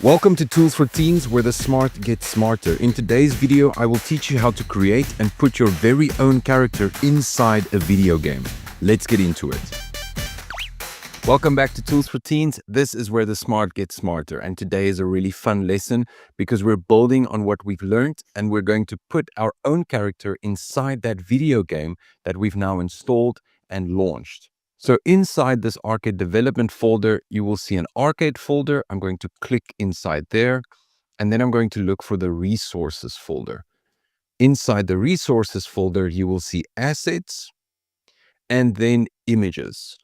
Welcome to Tools for Teens, where the smart get smarter. In today's video, I will teach you how to create and put your very own character inside a video game. Let's get into it. Welcome back to Tools for Teens. This is where the smart gets smarter. And today is a really fun lesson because we're building on what we've learned and we're going to put our own character inside that video game that we've now installed and launched. So inside this arcade development folder, you will see an arcade folder. I'm going to click inside there, and then I'm going to look for the resources folder. Inside the resources folder, you will see assets and then images.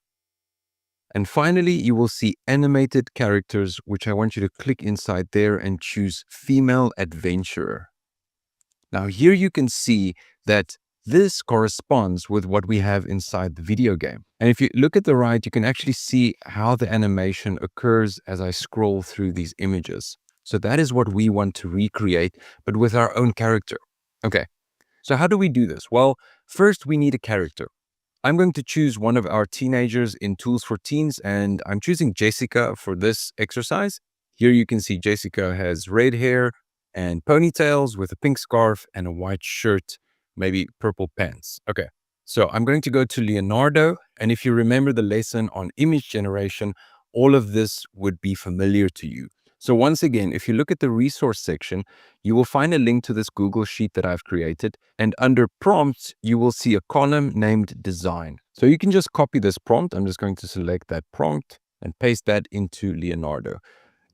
And finally, you will see animated characters, which I want you to click inside there and choose female adventurer. Now here you can see that this corresponds with what we have inside the video game. And if you look at the right, you can actually see how the animation occurs as I scroll through these images. So that is what we want to recreate, but with our own character. Okay, so how do we do this? Well, first we need a character. I'm going to choose one of our teenagers in Tools for Teens, and I'm choosing Jessica for this exercise. Here you can see Jessica has red hair and ponytails with a pink scarf and a white shirt, maybe purple pants. Okay, so I'm going to go to Leonardo. And if you remember the lesson on image generation, all of this would be familiar to you. So once again, if you look at the resource section, you will find a link to this Google Sheet that I've created. And under prompts, you will see a column named design. So you can just copy this prompt. I'm just going to select that prompt and paste that into Leonardo.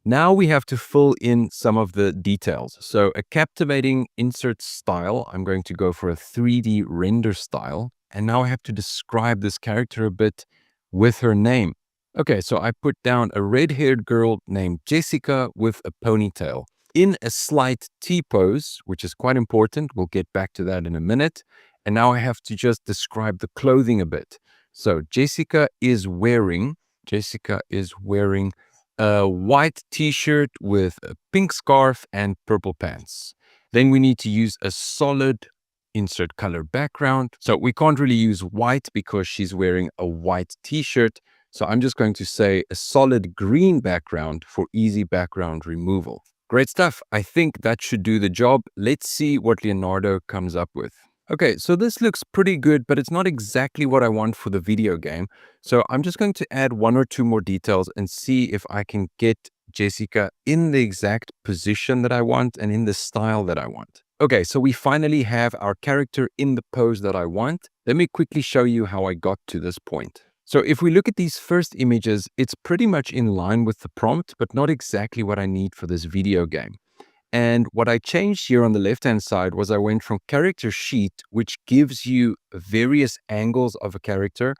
Now we have to fill in some of the details. So a captivating insert style, I'm going to go for a 3D render style. And now I have to describe this character a bit with her name. Okay, so I put down a red-haired girl named Jessica with a ponytail in a slight T-pose, which is quite important. We'll get back to that in a minute. And now I have to just describe the clothing a bit. So Jessica is wearing a white t-shirt with a pink scarf and purple pants. Then we need to use a solid insert color background. So we can't really use white because she's wearing a white t-shirt. So I'm just going to say a solid green background for easy background removal. Great stuff. I think that should do the job. Let's see what Leonardo comes up with. Okay, so this looks pretty good, but it's not exactly what I want for the video game. So I'm just going to add one or two more details and see if I can get Jessica in the exact position that I want and in the style that I want. Okay, so we finally have our character in the pose that I want. Let me quickly show you how I got to this point. So if we look at these first images, it's pretty much in line with the prompt, but not exactly what I need for this video game. And what I changed here on the left-hand side was I went from character sheet, which gives you various angles of a character,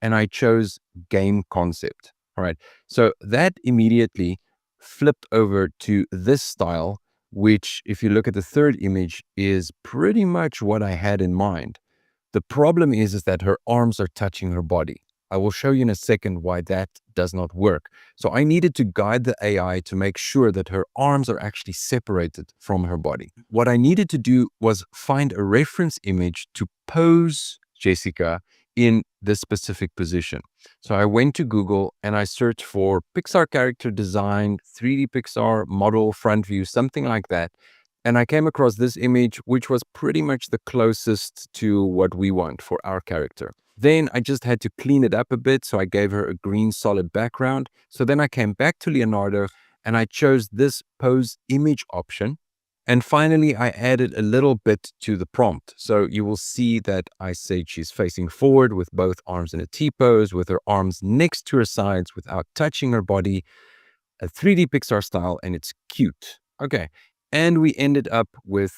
and I chose game concept. All right. So that immediately flipped over to this style, which if you look at the third image is pretty much what I had in mind. The problem is that her arms are touching her body. I will show you in a second why that does not work. So I needed to guide the AI to make sure that her arms are actually separated from her body. What I needed to do was find a reference image to pose Jessica in this specific position. So I went to Google and I searched for Pixar character design, 3D Pixar model front view, something like that. And I came across this image, which was pretty much the closest to what we want for our character. Then I just had to clean it up a bit, so I gave her a green solid background. So then I came back to Leonardo and I chose this pose image option. And finally, I added a little bit to the prompt. So you will see that I said she's facing forward with both arms in a T-pose, with her arms next to her sides without touching her body, a 3D Pixar style, and it's cute. Okay, and we ended up with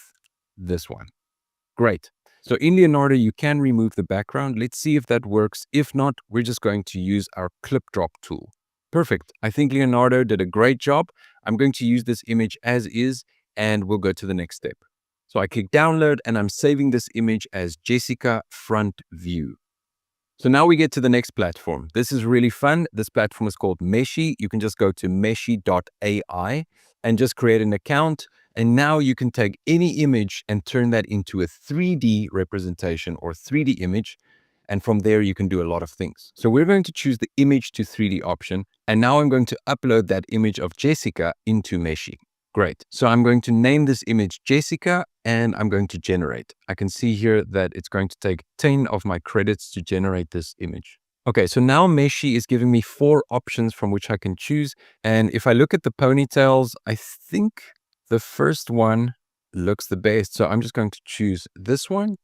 this one. Great. So in Leonardo, you can remove the background. Let's see if that works. If not, we're just going to use our clip drop tool. Perfect. I think Leonardo did a great job. I'm going to use this image as is, and we'll go to the next step. So I click download, and I'm saving this image as Jessica front view. So now we get to the next platform. This is really fun. This platform is called Meshy. You can just go to meshy.ai and just create an account. And now you can take any image and turn that into a 3D representation or 3D image. And from there, you can do a lot of things. So we're going to choose the image to 3D option. And now I'm going to upload that image of Jessica into Meshy. Great. So I'm going to name this image Jessica and I'm going to generate. I can see here that it's going to take 10 of my credits to generate this image. Okay, so now Meshy is giving me 4 options from which I can choose. And if I look at the ponytails, I think the first one looks the best. So I'm just going to choose this one.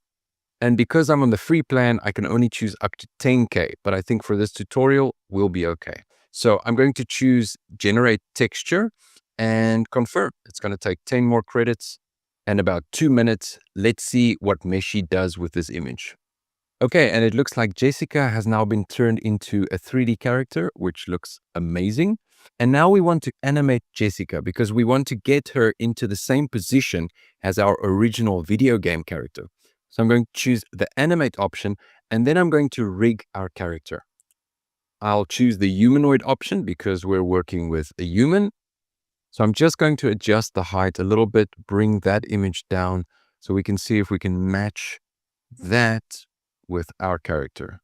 And because I'm on the free plan, I can only choose up to 10K. But I think for this tutorial, we'll be okay. So I'm going to choose generate texture and confirm. It's going to take 10 more credits and about 2 minutes. Let's see what Meshy does with this image. Okay, and it looks like Jessica has now been turned into a 3D character, which looks amazing. And now we want to animate Jessica because we want to get her into the same position as our original video game character. So I'm going to choose the animate option, and then I'm going to rig our character. I'll choose the humanoid option because we're working with a human. So I'm just going to adjust the height a little bit, bring that image down so we can see if we can match that with our character.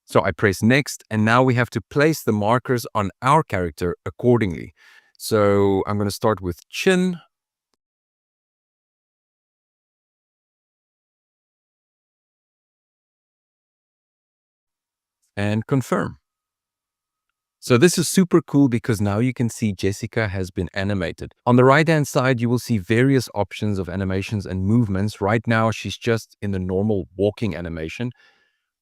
So I press next, and now we have to place the markers on our character accordingly. So I'm going to start with chin. And confirm. So this is super cool because now you can see Jessica has been animated. On the right-hand side, you will see various options of animations and movements. Right now, she's just in the normal walking animation,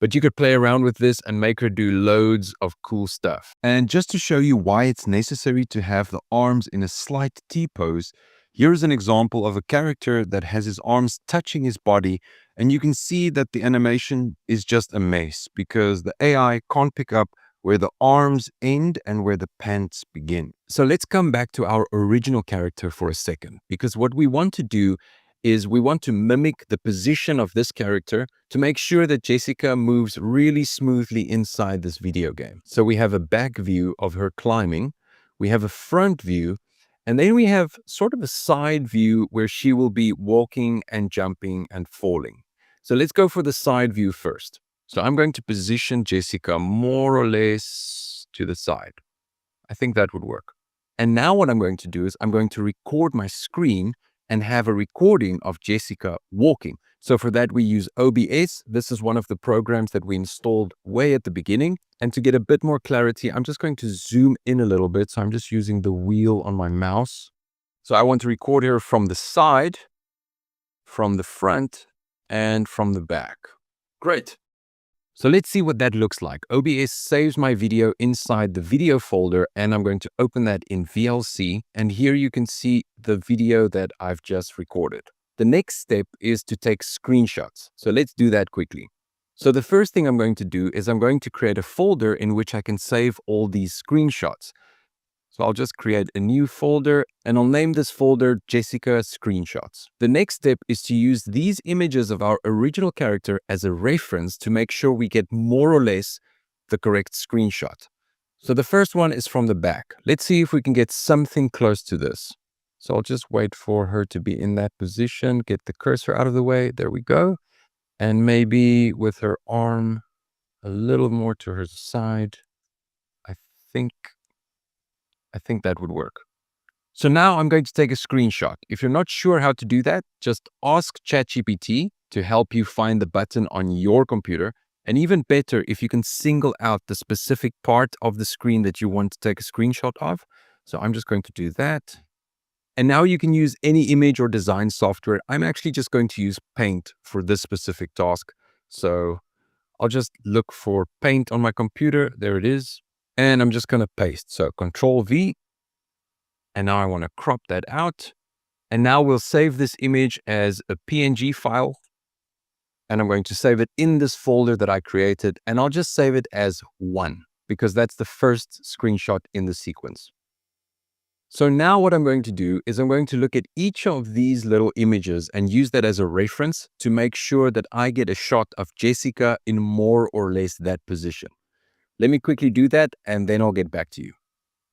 but you could play around with this and make her do loads of cool stuff. And just to show you why it's necessary to have the arms in a slight T-pose, here's an example of a character that has his arms touching his body, and you can see that the animation is just a mess because the AI can't pick up where the arms end and where the pants begin. So let's come back to our original character for a second, because what we want to do is we want to mimic the position of this character to make sure that Jessica moves really smoothly inside this video game. So we have a back view of her climbing, we have a front view, and then we have sort of a side view where she will be walking and jumping and falling. So let's go for the side view first. So I'm going to position Jessica more or less to the side. I think that would work. And now what I'm going to do is I'm going to record my screen and have a recording of Jessica walking. So for that, we use OBS. This is one of the programs that we installed way at the beginning. And to get a bit more clarity, I'm just going to zoom in a little bit. So I'm just using the wheel on my mouse. So I want to record her from the side, from the front, and from the back. Great. So let's see what that looks like. OBS saves my video inside the video folder, and I'm going to open that in VLC. And here you can see the video that I've just recorded. The next step is to take screenshots. So let's do that quickly. So the first thing I'm going to do is I'm going to create a folder in which I can save all these screenshots. So I'll just create a new folder and I'll name this folder Jessica Screenshots. The next step is to use these images of our original character as a reference to make sure we get more or less the correct screenshot. So the first one is from the back. Let's see if we can get something close to this. So I'll just wait for her to be in that position, get the cursor out of the way. There we go. And maybe with her arm a little more to her side, I think that would work. So now I'm going to take a screenshot. If you're not sure how to do that, just ask ChatGPT to help you find the button on your computer. And even better, if you can single out the specific part of the screen that you want to take a screenshot of. So I'm just going to do that. And now you can use any image or design software. I'm actually just going to use Paint for this specific task. So I'll just look for Paint on my computer. There it is. And I'm just going to paste. So Control V. And now I want to crop that out. And now we'll save this image as a PNG file. And I'm going to save it in this folder that I created. And I'll just save it as 1 because that's the first screenshot in the sequence. So now what I'm going to do is I'm going to look at each of these little images and use that as a reference to make sure that I get a shot of Jessica in more or less that position. Let me quickly do that and then I'll get back to you.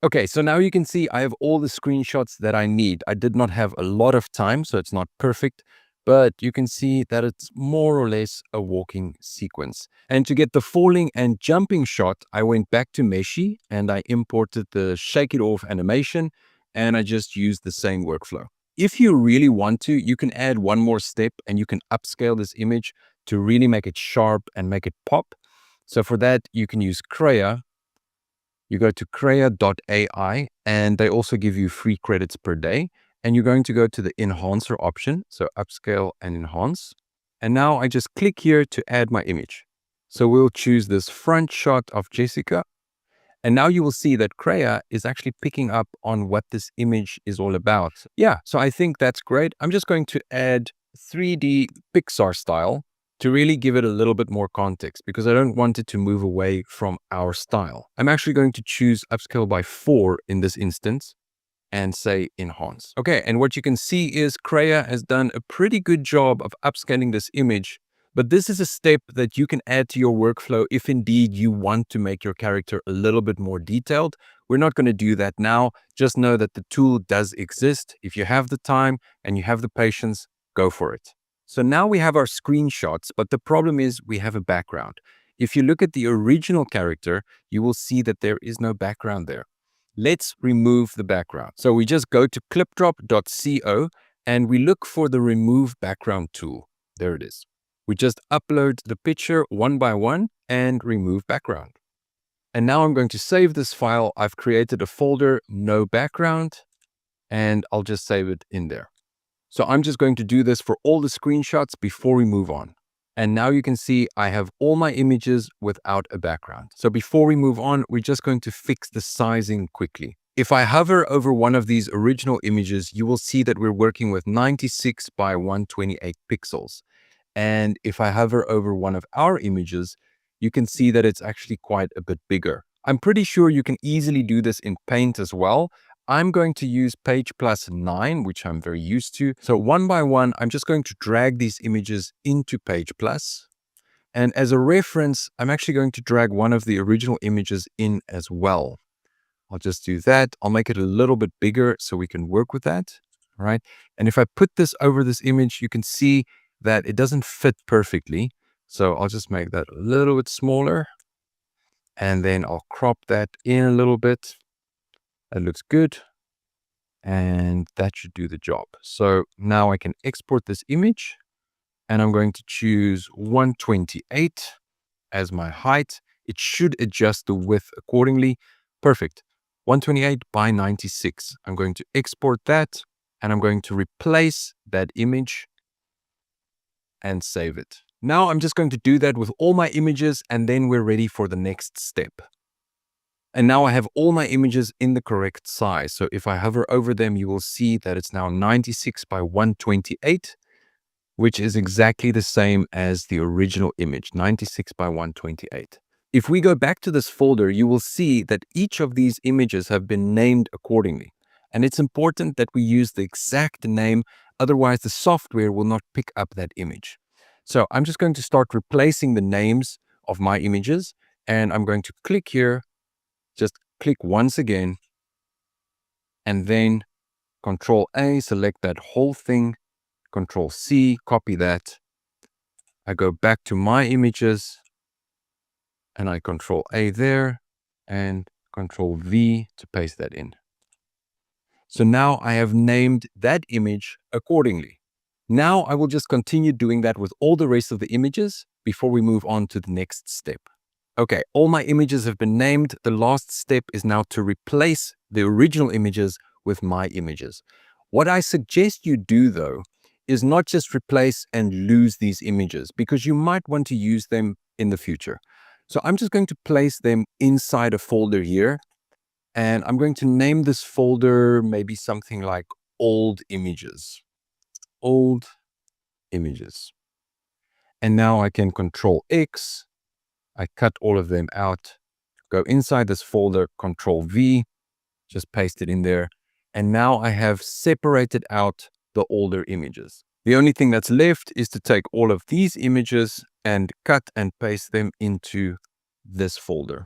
Okay, so now you can see I have all the screenshots that I need. I did not have a lot of time, so it's not perfect, but you can see that it's more or less a walking sequence. And to get the falling and jumping shot, I went back to Meshi and I imported the shake it off animation, and I just used the same workflow. If you really want to, you can add one more step and you can upscale this image to really make it sharp and make it pop. So for that, you can use Krea. You go to Krea.ai, and they also give you free credits per day. And you're going to go to the enhancer option. So upscale and enhance. And now I just click here to add my image. So we'll choose this front shot of Jessica. And now you will see that Krea is actually picking up on what this image is all about. Yeah, so I think that's great. I'm just going to add 3D Pixar style to really give it a little bit more context, because I don't want it to move away from our style. I'm actually going to choose upscale by 4 in this instance and say enhance. Okay, and what you can see is Krea has done a pretty good job of upscaling this image, but this is a step that you can add to your workflow if indeed you want to make your character a little bit more detailed. We're not going to do that now. Just know that the tool does exist. If you have the time and you have the patience, go for it. So now we have our screenshots, but the problem is we have a background. If you look at the original character, you will see that there is no background there. Let's remove the background. So we just go to clipdrop.co and we look for the remove background tool. There it is. We just upload the picture one by one and remove background. And now I'm going to save this file. I've created a folder, no background, and I'll just save it in there. So I'm just going to do this for all the screenshots before we move on. And now you can see I have all my images without a background. So before we move on, we're just going to fix the sizing quickly. If I hover over one of these original images, you will see that we're working with 96 by 128 pixels. And if I hover over one of our images, you can see that it's actually quite a bit bigger. I'm pretty sure you can easily do this in Paint as well. I'm going to use Page Plus 9, which I'm very used to. So one by one, I'm just going to drag these images into Page Plus. And as a reference, I'm actually going to drag one of the original images in as well. I'll just do that. I'll make it a little bit bigger so we can work with that. All right. And if I put this over this image, you can see that it doesn't fit perfectly. So I'll just make that a little bit smaller. And then I'll crop that in a little bit. That looks good. And that should do the job. So now I can export this image. And I'm going to choose 128 as my height. It should adjust the width accordingly. Perfect. 128 by 96. I'm going to export that. And I'm going to replace that image and save it. Now I'm just going to do that with all my images, and then we're ready for the next step. And now I have all my images in the correct size. So if I hover over them, you will see that it's now 96 by 128, which is exactly the same as the original image, 96 by 128. If we go back to this folder, you will see that each of these images have been named accordingly. And it's important that we use the exact name, otherwise the software will not pick up that image. So I'm just going to start replacing the names of my images, and I'm going to click here, just click once again, and then Control A, select that whole thing, Control C, copy that. I go back to my images, and I Control A there, and Control V to paste that in. So now I have named that image accordingly. Now I will just continue doing that with all the rest of the images before we move on to the next step. Okay, all my images have been named. The last step is now to replace the original images with my images. What I suggest you do, though, is not just replace and lose these images, because you might want to use them in the future. So I'm just going to place them inside a folder here, and I'm going to name this folder maybe something like old images. Old images. And now I can Control X. I cut all of them out, go inside this folder, Control V, just paste it in there. And now I have separated out the older images. The only thing that's left is to take all of these images and cut and paste them into this folder.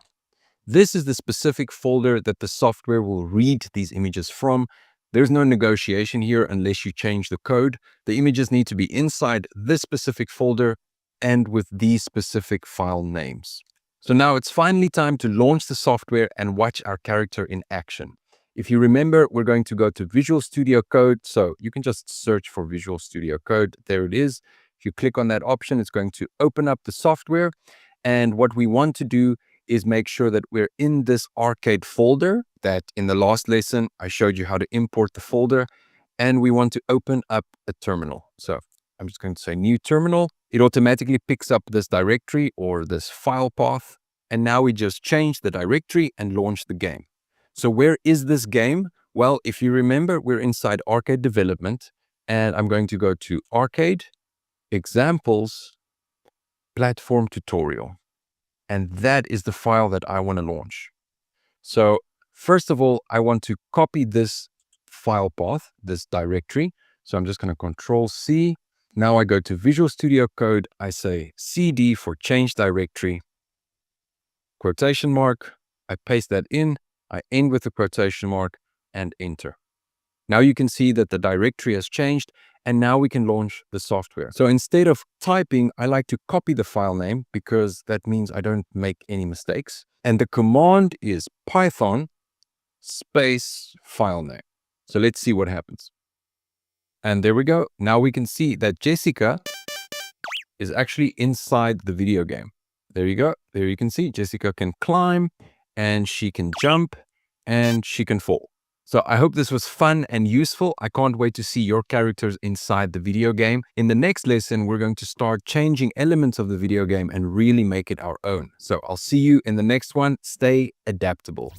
This is the specific folder that the software will read these images from. There's no negotiation here unless you change the code. The images need to be inside this specific folder and with these specific file names. So now it's finally time to launch the software and watch our character in action. If you remember, we're going to go to Visual Studio Code. So you can just search for Visual Studio Code. There it is. If you click on that option, it's going to open up the software. And what we want to do is make sure that we're in this arcade folder that in the last lesson, I showed you how to import the folder. And we want to open up a terminal. So I'm just going to say new terminal. It automatically picks up this directory or this file path. And now we just change the directory and launch the game. So where is this game? Well, if you remember, we're inside Arcade Development, and I'm going to go to Arcade, Examples, Platform Tutorial. And that is the file that I want to launch. So first of all, I want to copy this file path, this directory. So I'm just going to Control C. Now I go to Visual Studio Code. I say CD for change directory, quotation mark. I paste that in. I end with a quotation mark and enter. Now you can see that the directory has changed and now we can launch the software. So instead of typing, I like to copy the file name because that means I don't make any mistakes. And the command is Python space file name. So let's see what happens. And there we go. Now we can see that Jessica is actually inside the video game. There you go. There you can see Jessica can climb and she can jump and she can fall. So I hope this was fun and useful. I can't wait to see your characters inside the video game. In the next lesson, we're going to start changing elements of the video game and really make it our own. So I'll see you in the next one. Stay adaptable.